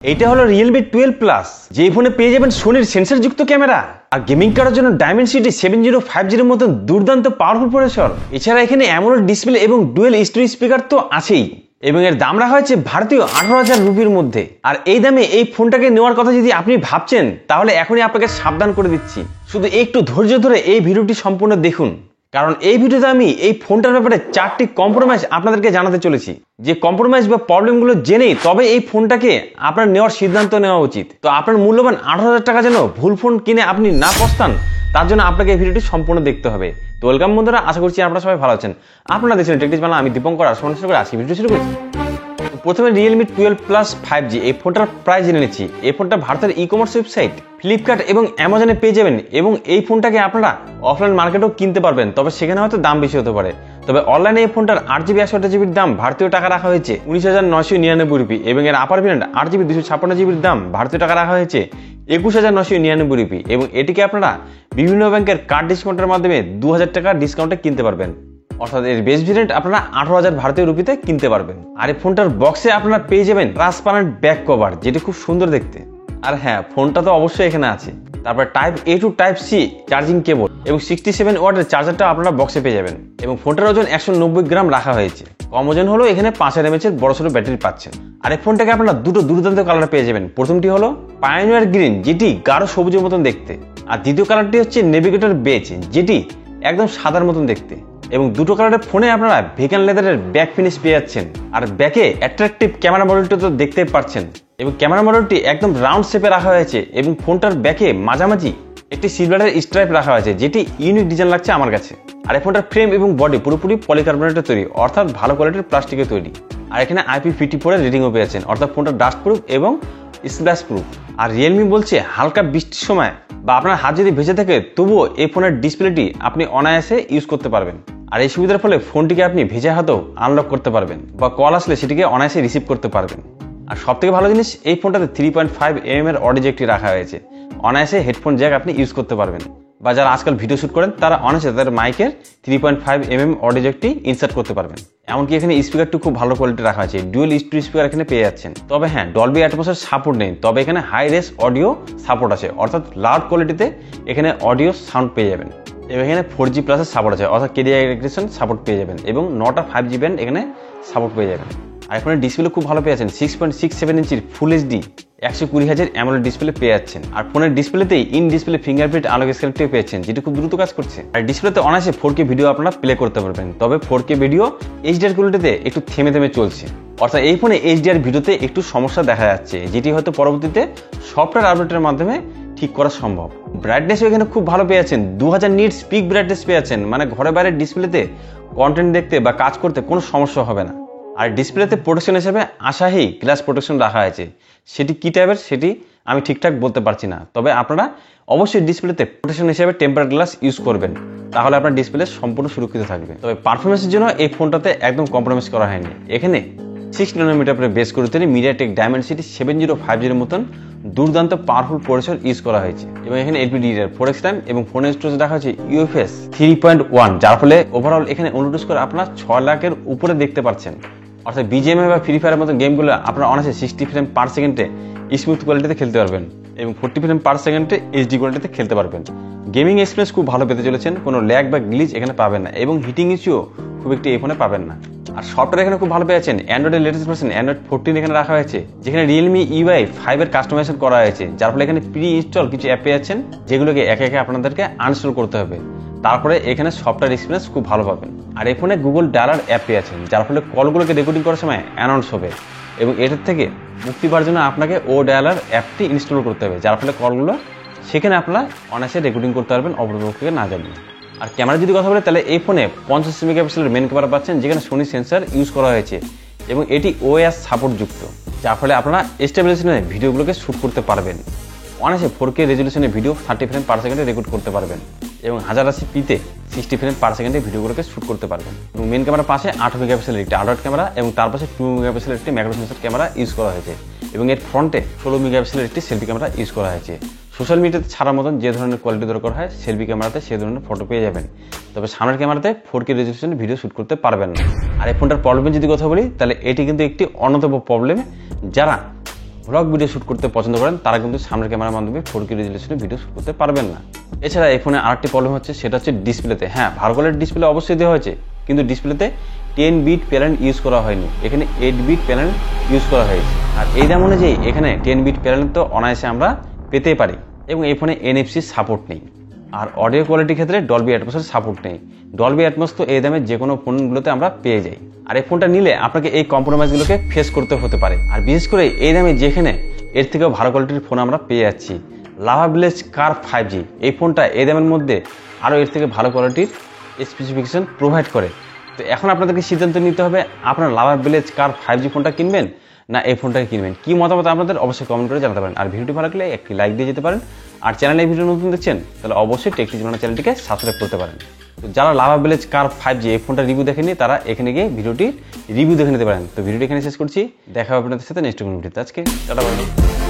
এটা হলো Realme 12 Plus, যে ফোনে পেয়ে যাবেন সোনির সেন্সরযুক্ত ক্যামেরা আর গেমিং করার জন্য Dimensity 7050 এর মতন দুর্দান্ত পাওয়ারফুল প্রসেসর। এছাড়া এখানে AMOLED ডিসপ্লে এবং ডুয়েল স্টোরেজ স্পিকার তো আছেই, এবং এর দাম রাখা হয়েছে ভারতীয় 18,000 রুপির মধ্যে। আর এই দামে এই ফোনটাকে নেওয়ার কথা যদি আপনি ভাবছেন, তাহলে এখনই আপনাকে সাবধান করে দিচ্ছি, শুধু একটু ধৈর্য ধরে এই ভিডিওটি সম্পূর্ণ দেখুন, কারণ এই ভিডিওতে আমি এই ফোনটার ব্যাপারে 4টি কম্প্রোমাইজ আপনাদেরকে জানাতে চলেছি। যে কম্প্রোমাইজ বা প্রবলেমগুলো জেনেই তবে এই ফোনটাকে আপনার নেওয়ার সিদ্ধান্ত নেওয়া উচিত। তো আপনার মূল্যবান 18,000 টাকা যেন ভুল ফোন কিনে আপনি না পস্তান, তার জন্য আপনাকে এই ভিডিওটি সম্পূর্ণ দেখতে হবে। তো ওয়েলকাম বন্ধুরা, আশা করছি আপনারা সবাই ভালো আছেন। আপনারা দেখছেন টেকটিক্স বাংলা, আমি দীপঙ্কর আর শুরু করে আজকে ভিডিও শুরু করছি। প্রথমে Realme 12 Plus 5G এই ফোনটার প্রাইস জেনে নিচ্ছি। এই ফোনটা ভারতের ই-কমার্স ওয়েবসাইট ফ্লিপকার্ট এবং অ্যামাজনে পেয়ে যাবেন, এবং এই ফোনটাকে আপনারা অফলাইন মার্কেটেও কিনতে পারবেন, তবে সেখানে হয়তো দাম বেশি হতে পারে। তবে অনলাইনে এই ফোনটার 8GB 128GBর দাম ভারতীয় টাকা রাখা হয়েছে 19,999 রুপি, এবং এর আপার ভেরিয়েন্ট 8GB 256GBর দাম ভারতীয় টাকা রাখা হয়েছে 21,999 রুপি, এবং এটিকে আপনারা বিভিন্ন ব্যাংকের কার্ড ডিসকাউন্টের মাধ্যমে 2,000 টাকা ডিসকাউন্টে কিনতে পারবেন। অর্থাৎ এর বেস ভেরিয়েন্ট আপনারা 18,000 ভারতীয় রুপিতে কিনতে পারবেন। আর এই ফোনটার বক্সে আপনারা পেয়ে যাবেন ট্রান্সপারেন্ট ব্যাক কভার, যেটি খুব সুন্দর দেখতে। আর হ্যাঁ, ফোনটা তো অবশ্যই এখানে আছে। তারপর type A to type C charging cable এবং 67 ওয়াটের চার্জারটা আপনারা বক্সে পেয়ে যাবেন, এবং ফোনটার ওজন 190 গ্রাম রাখা হয়েছে। কম ওজন হলো এখানে 5000 mAh এর বড়সড় ব্যাটারি পাচ্ছেন। আর এই ফোনটাকে আপনারা দুটো দুর্দান্ত কালার পেয়ে যাবেন। প্রথমটি হলো পায়োনিয়ার গ্রিন, যেটি গাঢ় সবুজের মতন দেখতে, আর দ্বিতীয় কালারটি হচ্ছে নেভিগেটর বেজ, যেটি একদম সাদার মতন দেখতে। এবং দুটো কালারের ফোনে আপনারা ভেগান লেদারের ব্যাক ফিনিশ পেয়ে যাচ্ছেন। আর ব্যাকে অ্যাট্রাকটিভ ক্যামেরা মডেলটি তো দেখতে পাচ্ছেন, এবং ক্যামেরা মডেলটি একদম রাউন্ড শেপে রাখা হয়েছে, এবং ফোনটার ব্যাকে মাঝামাঝি একটি সিলভারের স্ট্রাইপ রাখা হয়েছে, যেটি ইউনিক ডিজাইন লাগছে আমার কাছে। আর এই ফোনটার ফ্রেম এবং বডি পুরোপুরি পলিকার্বনেটের তৈরি, অর্থাৎ ভালো কোয়ালিটির প্লাস্টিকের তৈরি। আর এখানে IP54 এর রেটিংও পেয়েছেন, অর্থাৎ ফোনটা ডাস্ট প্রুফ এবং স্প্ল্যাশ প্রুফ। আর রিয়েলমি বলছে হালকা বৃষ্টির সময় বা আপনার হাত যদি ভেজে থাকে, তবুও এই ফোনের ডিসপ্লেটি আপনি অনায়াসে ইউজ করতে পারবেন। আর এই সুবিধার ফলে ফোনটিকে আপনি ভেজা হাতেও আনলক করতে পারবেন, বা কল আসলে সেটিকে অনায়াসে রিসিভ করতে পারবেন। আর সবথেকে ভালো জিনিস, এই ফোনটাতে 3.5mm এর অডিও জ্যাকটি রাখা হয়েছে, অনায়াসে হেডফোন জ্যাক আপনি ইউজ করতে পারবেন। বা যারা আজকাল ভিডিও শুট করেন, তারা অনায়াসে তাদের মাইকের 3.5mm অডিও জ্যাকটি ইনসার্ট করতে পারবেন। এমনকি এখানে স্পিকারটি খুব ভালো কোয়ালিটি রাখা আছে, ডুয়েল স্টোরেজ স্পিকার এখানে পেয়ে যাচ্ছেন। তবে হ্যাঁ, ডলবি অ্যাটমসের সাপোর্ট নেই, তবে এখানে হাই রেস অডিও সাপোর্ট আছে, অর্থাৎ লাউড কোয়ালিটিতে এখানে অডিও সাউন্ড পেয়ে যাবেন। এবং এখানে 4G প্লাসের সাপোর্ট আছে, অর্থাৎ কেডিআই রেগুলেশন সাপোর্ট পেয়ে যাবেন, এবং 9টা 5G ব্যান্ড এখানে সাপোর্ট পেয়ে যাবেন। আর এখানে ডিসপ্লে খুব ভালো পেয়ে যাচ্ছেন, 6.67 ইঞ্চির ফুল HD 120Hz AMOLED ডিসপ্লে পেয়ে যাচ্ছেন। আর ফোনের ডিসপ্লেতেই ইন ডিসপ্লে ফিঙ্গারপ্রিন্ট আলোক স্ক্যানটি পেয়েছেন, যেটি খুব দ্রুত কাজ করছে। আর ডিসপ্লেতে অনায়াসে 4K ভিডিও আপনারা প্লে করতে পারবেন, তবে 4K ভিডিও HDR কোয়ালিটিতে একটু থেমে থেমে চলছে, অর্থাৎ এই ফোনে HDR ভিডিওতে একটু সমস্যা দেখা যাচ্ছে, যেটি হয়তো পরবর্তীতে সফটওয়্যার আপডেটের মাধ্যমে ঠিক করা সম্ভব। ব্রাইটনেস এখানে খুব ভালো পেয়ে যাচ্ছেন, 2000 নিটস পিক ব্রাইটনেস পেয়ে যাচ্ছেন, মানে ঘরে বাইরের ডিসপ্লেতে কন্টেন্ট দেখতে বা কাজ করতে কোনো সমস্যা হবে না। আর ডিসপ্লেতে প্রোটেকশন হিসেবে আশাহি গ্লাস প্রোটেকশন রাখা হয়েছে, সেটি কি টাইপের সেটি আমি ঠিকঠাক বলতে পারছি না, তবে আপনারা অবশ্যই ডিসপ্লেতে প্রোটেকশন হিসেবে টেম্পার গ্লাস ইউজ করবেন, তাহলে আপনার ডিসপ্লে সম্পূর্ণ সুরক্ষিত থাকবে। তবে পারফরমেন্সের জন্য এই ফোনটাতে একদম কম্প্রোমাইজ করা হয়নি। এখানে 6nm বেস করে তৈরি MediaTek Dimensity 7050 এর মতন দুর্দান্ত পাওয়ারফুল প্রসেসর ইউজ করা হয়েছে, এবং এখানে LPDDR4X RAM এবং ফোনের স্টোরেজ রাখা হয়েছে UFS 3.1, যার ফলে ওভারঅল এখানে অনুরোধ করে আপনার 6 লাখের উপরে দেখতে পাচ্ছেন। অর্থাৎ BGMI বা ফ্রি ফায়ারের মতো গেমগুলো আপনারা অনায়াসে 60 ফ্রেম পার সেকেন্ডে স্মুথ কোয়ালিটিতে খেলতে পারবেন, এবং 40 ফ্রেম পার সেকেন্ডে HD কোয়ালিটিতে খেলতে পারবেন। গেমিং এক্সপিরিয়েন্স খুব ভালো পেতে চলেছেন, কোনো ল্যাগ বা গ্লিচ এখানে পাবেন না, এবং হিটিং ইস্যুও খুব একটি এই ফোনে পাবেন না। আর সফটওয়্যার এখানে খুব ভালো পেয়েছেন, অ্যান্ড্রয়েডের লেটেস্ট ভার্সন Android 14 এখানে রাখা হয়েছে, যেখানে Realme UI 5 এর কাস্টমাইজেশন করা হয়েছে, যার ফলে এখানে প্রি ইনস্টল কিছু অ্যাপ পেয়ে যাচ্ছেন, যেগুলোকে একে একে আপনাদেরকে আনইনস্টল করতে হবে। তারপরে এখানে সফটওয়্যার এক্সপিরিয়েন্স খুব ভালো পাবেন। আর এই ফোনে গুগল ডায়ালার অ্যাপ পেয়ে যাচ্ছেন, যার ফলে কলগুলোকে রেকর্ডিং করার সময় অ্যানাউন্স হবে, এবং এটার থেকে মুক্তি পাওয়ার জন্য আপনাকে ও ডায়ালার অ্যাপটি ইনস্টল করতে হবে, যার ফলে কলগুলো সেখানে আপনারা অনায়াসে রেকর্ডিং করতে পারবেন অপরপক্ষকে না জানিয়ে। আর ক্যামেরা যদি কথা বলে, তাহলে এই ফোনে 85 মেগাপিক্সেলের মেন ক্যামেরা পাচ্ছেন, যেখানে সোনি সেন্সর ইউজ করা হয়েছে, এবং এটি OIS সাপোর্ট যুক্ত, যার ফলে আপনারা স্টেবিলাইজেশনে ভিডিওগুলোকে শ্যুট করতে পারবেন। অনায়াসে 4K রেজলিউশনে ভিডিও 30 ফ্রেম পার সেকেন্ডে রেকর্ড করতে পারবেন, এবং 1080pতে 60 ফ্রেম পার সেকেন্ডে ভিডিওগুলোকে শ্যুট করতে পারবেন। এবং মেন ক্যামেরার পাশে 8 মেগাপিক্সেলের একটি আল্ট্রা ক্যামেরা, এবং তার পাশে 2 মেগাপিক্সেলের একটি ম্যাক্রো সেন্সর ক্যামেরা ইউজ করা হয়েছে, এবং এর ফ্রন্টে 16 মেগাপিক্সেলের একটি সেলফি ক্যামেরা ইউজ করা হয়েছে। সোশ্যাল মিডিয়াতে ছাড়ার মতন যে ধরনের কোয়ালিটি দরকার হয়, সেলফি ক্যামেরাতে সেই ধরনের ফটো পেয়ে যাবেন, তবে সামনের ক্যামেরাতে 4K রেজলিউশনে ভিডিও শ্যুট করতে পারবেন না। আর এই ফোনটার প্রবলেমের যদি কথা বলি, তাহলে এটি কিন্তু একটি অন্যতম প্রবলেম, যারা ভ্লগ ভিডিও শ্যুট করতে পছন্দ করেন তারা কিন্তু সামনের ক্যামেরার মাধ্যমে 4K রেজুলেশনে ভিডিও শ্যুট করতে পারবেন না। এছাড়া এই ফোনে আরেকটি প্রবলেম হচ্ছে, সেটা হচ্ছে ডিসপ্লেতে। হ্যাঁ, ভালো কোয়ালিটির ডিসপ্লে অবশ্যই দেওয়া হয়েছে, কিন্তু ডিসপ্লেতে 10 বিট প্যানেল ইউজ করা হয়নি, এখানে 8 বিট প্যানেল ইউজ করা হয়েছে। আর এই দাম অনুযায়ী এখানে 10 বিট প্যানেল তো অনায়াসে আমরা পেতে পারি, এবং এই ফোনে NFC সাপোর্ট নেই। আর অডিও কোয়ালিটির ক্ষেত্রে ডলবি অ্যাটমসের সাপোর্ট নেই। ডলবি অ্যাটমস তো এই দামে যে কোনো ফোনগুলোতে আমরা পেয়ে যাই। আর এই ফোনটা নিলে আপনাকে এই কম্প্রোমাইজগুলোকে ফেস করতে হতে পারে। আর বিশেষ করে এই দামে যেখানে এর থেকেও ভালো কোয়ালিটির ফোন আমরা পেয়ে যাচ্ছি, লাভা ভিলেজ কার্ভ 5G এই ফোনটা এই দামের মধ্যে আরও এর থেকে ভালো কোয়ালিটির স্পেসিফিকেশন প্রোভাইড করে। তো এখন আপনাদেরকে সিদ্ধান্ত নিতে হবে, আপনার লাভা ভিলেজ কার্ভ 5G ফোনটা কিনবেন না এই ফোনটাকে কিনবেন। কি মতামত আপনাদের অবশ্যই কমেন্ট করে জানাতে পারেন। আর ভিডিওটি ভালো লাগলে একটি লাইক দিয়ে যেতে পারেন। আর চ্যানেলে এই ভিডিও নতুন দেখছেন তাহলে অবশ্যই টেকটি জানা চ্যানেলটিকে সাবস্ক্রাইব করতে পারেন। তো যারা লাভা ভিলেজ কার্ভ 5G এই ফোনটা রিভিউ দেখেনি তারা এখানে গিয়ে ভিডিওটি রিভিউ দেখে নিতে পারেন। তো ভিডিওটি এখানে শেষ করছি, দেখা হবে আপনাদের সাথে নেক্সট কোনো ভিডিওতে। আজকে টাটা বাই।